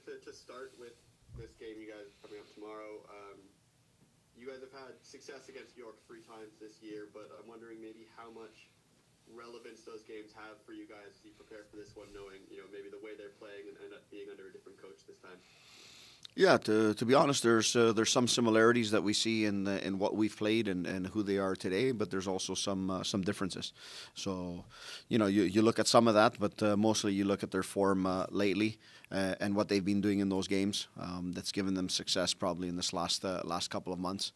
just to start with this game you guys coming up tomorrow, you guys have had success against York 3 times this year, but I'm wondering maybe how much relevance those games have for you guys as you prepare for this one, knowing, maybe the way they're playing and being under a different coach this time. Yeah, to be honest, there's some similarities that we see in what we've played and who they are today, but there's also some differences. So, you look at some of that, but mostly you look at their form lately and what they've been doing in those games. That's given them success probably in this last couple of months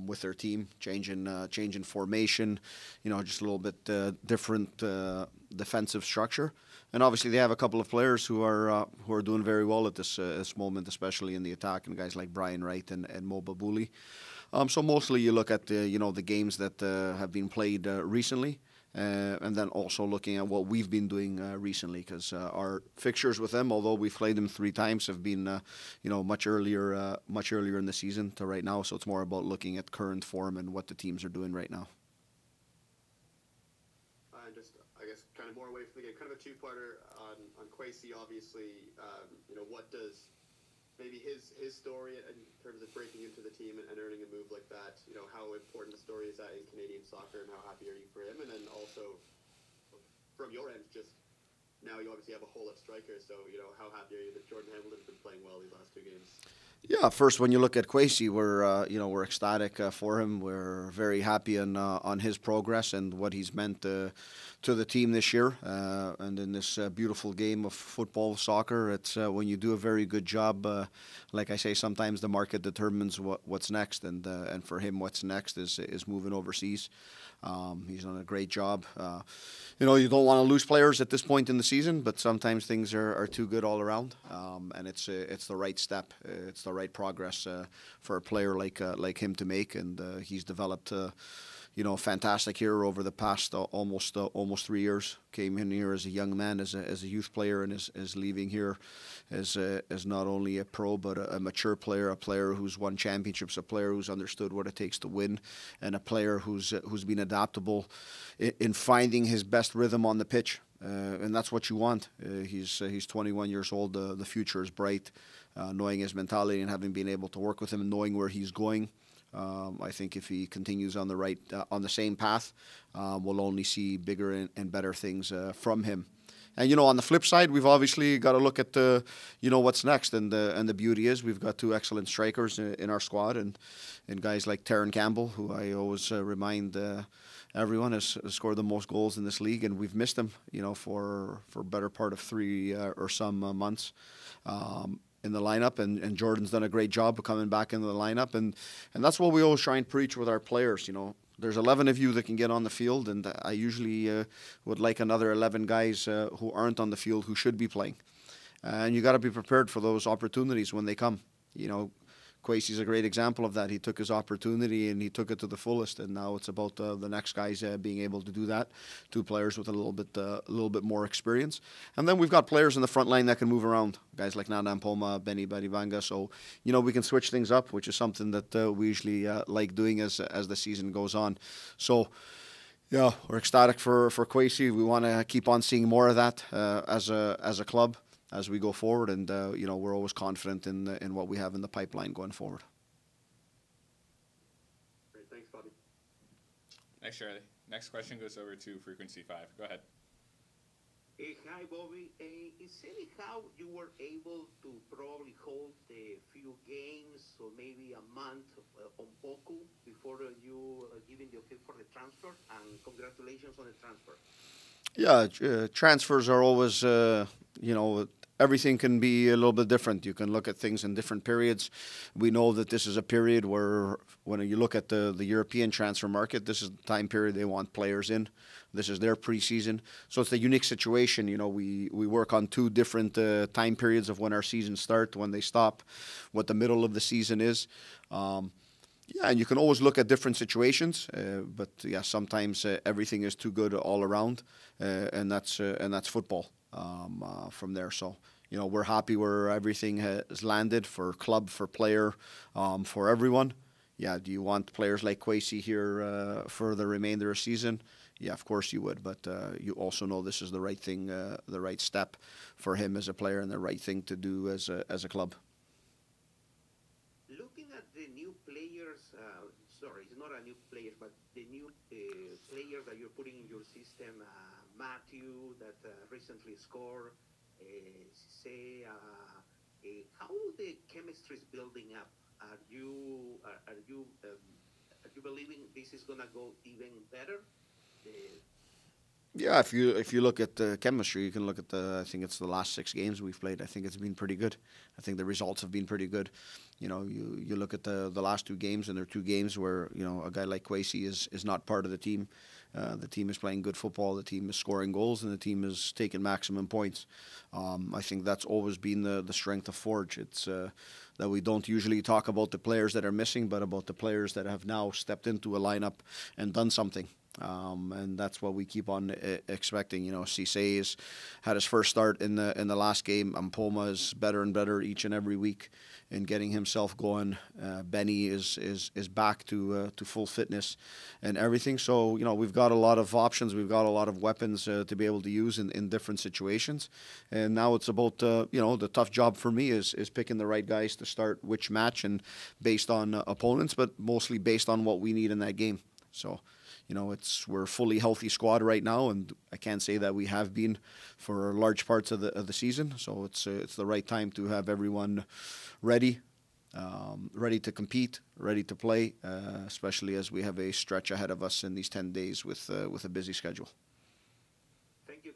with their team, changing formation, just a little bit different defensive structure. And obviously, they have a couple of players who are doing very well at this moment, especially in the attack, and guys like Brian Wright and Mo Babuli. So mostly, you look at the games that have been played recently, and then also looking at what we've been doing recently, because our fixtures with them, although we've played them 3 times, have been much earlier in the season to right now. So it's more about looking at current form and what the teams are doing right now. I guess, kind of more away from the game, kind of a two-parter on Kwesi, obviously. What does maybe his story in terms of breaking into the team and earning a move like that, how important a story is that in Canadian soccer, and how happy are you for him? And then also, from your end, just now you obviously have a whole lot striker, so, how happy are you that Jordan Hamilton's been playing well these last 2 games? Yeah, first, when you look at Kwesi, we're ecstatic for him. We're very happy on his progress and what he's meant to the team this year. And in this beautiful game of football, soccer, it's when you do a very good job. Like I say, sometimes the market determines what's next, and for him, what's next is moving overseas. He's done a great job. You don't want to lose players at this point in the season, but sometimes things are too good all around, and it's the right step. It's the right progress for a player like him to make, and he's developed fantastic here over the past almost 3 years. Came in here as a young man, as a youth player, and is leaving here as not only a pro but a mature player, a player who's won championships, a player who's understood what it takes to win, and a player who's been adaptable in finding his best rhythm on the pitch. And that's what you want. He's 21 years old. The future is bright. Knowing his mentality and having been able to work with him and knowing where he's going, I think if he continues on the same path, we'll only see bigger and better things from him. And on the flip side, we've obviously got to look at what's next. And the beauty is we've got 2 excellent strikers in our squad, and guys like Taron Campbell, who I always remind everyone has scored the most goals in this league, and we've missed him, for a better part of 3 or some months. In the lineup, and Jordan's done a great job of coming back into the lineup, and that's what we always try and preach with our players. There's 11 of you that can get on the field, and I usually would like another 11 guys who aren't on the field who should be playing, and you got to be prepared for those opportunities when they come. Kwesi's a great example of that. He took his opportunity and he took it to the fullest, and now it's about the next guys being able to do that. 2 players with a little bit more experience, and then we've got players in the front line that can move around. Guys like Nana Poma, Benny Badivanga. So we can switch things up, which is something that we usually like doing as the season goes on. So yeah, we're ecstatic for Kwesi. We want to keep on seeing more of that as a club as we go forward, and we're always confident in what we have in the pipeline going forward. Great, thanks, Bobby. Thanks, Charlie. Next question goes over to Frequency 5. Go ahead. Hi, Bobby. Is anyhow you were able to probably hold a few games or maybe a month on Poku before you giving the okay for the transfer? And congratulations on the transfer. Yeah, transfers are always, everything can be a little bit different. You can look at things in different periods. We know that this is a period where, when you look at the European transfer market, this is the time period they want players in. This is their preseason. So it's a unique situation. We work on 2 different time periods of when our seasons start, when they stop, what the middle of the season is. Yeah, and you can always look at different situations, but yeah, sometimes everything is too good all around, and that's football from there. So we're happy where everything has landed for club, for player, for everyone. Yeah, do you want players like Kwesi here for the remainder of the season? yeah, of course you would. But you also know this is the right thing, the right step for him as a player, and the right thing to do as a club. Looking at the new players, sorry, it's not a new player, but the new players that you're putting in your system, Matthew that recently scored, say, how the chemistry is building up? Are you believing this is gonna go even better? Yeah, if you look at the chemistry, you can look at I think it's the last 6 games we've played. I think it's been pretty good. I think the results have been pretty good. You know, you look at the last 2 games, and there are 2 games where, you know, a guy like Kwesi is not part of the team. The team is playing good football. The team is scoring goals, and the team is taking maximum points. I think that's always been the strength of Forge. It's that we don't usually talk about the players that are missing, but about the players that have now stepped into a lineup and done something. And that's what we keep on expecting. You know, Cisse has had his first start in the last game. Ampoma is better and better each and every week in getting himself going. Benny is back to full fitness and everything. So, you know, we've got a lot of options. We've got a lot of weapons to be able to use in different situations. And now it's about, you know, the tough job for me is picking the right guys to start which match, and based on opponents, but mostly based on what we need in that game. So, you know, we're a fully healthy squad right now, and I can't say that we have been for large parts of the season. So it's the right time to have everyone ready, ready to compete, ready to play, especially as we have a stretch ahead of us in these 10 days with a busy schedule. Thank you.